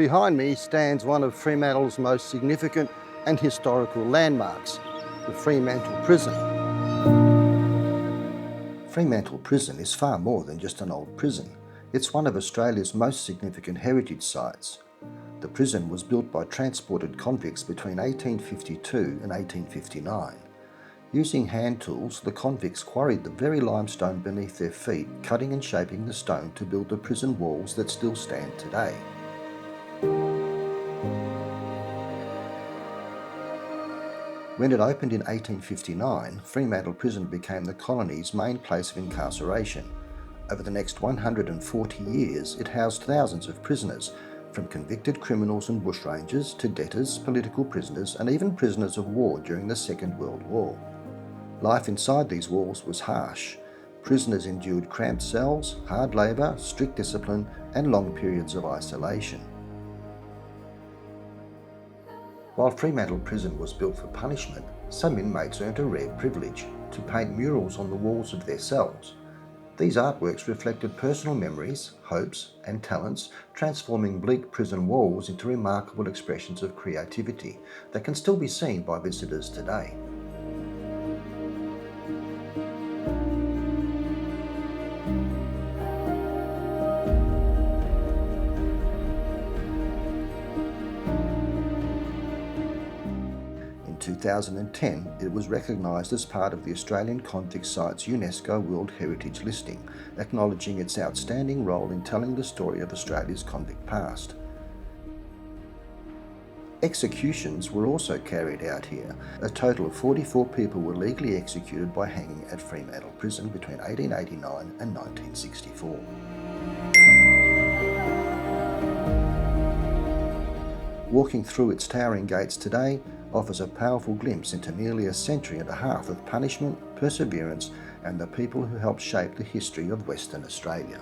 Behind me stands one of Fremantle's most significant and historical landmarks, the Fremantle Prison. Fremantle Prison is far more than just an old prison. It's one of Australia's most significant heritage sites. The prison was built by transported convicts between 1852 and 1859. Using hand tools, the convicts quarried the very limestone beneath their feet, cutting and shaping the stone to build the prison walls that still stand today. When it opened in 1859, Fremantle Prison became the colony's main place of incarceration. Over the next 140 years, it housed thousands of prisoners, from convicted criminals and bushrangers to debtors, political prisoners, and even prisoners of war during the Second World War. Life inside these walls was harsh. Prisoners endured cramped cells, hard labour, strict discipline, and long periods of isolation. While Fremantle Prison was built for punishment, some inmates earned a rare privilege to paint murals on the walls of their cells. These artworks reflected personal memories, hopes, and talents, transforming bleak prison walls into remarkable expressions of creativity that can still be seen by visitors today. In 2010, it was recognised as part of the Australian Convict Sites UNESCO World Heritage listing, acknowledging its outstanding role in telling the story of Australia's convict past. Executions were also carried out here. A total of 44 people were legally executed by hanging at Fremantle Prison between 1889 and 1964. Walking through its towering gates today offers a powerful glimpse into nearly a century and a half of punishment, perseverance, and the people who helped shape the history of Western Australia.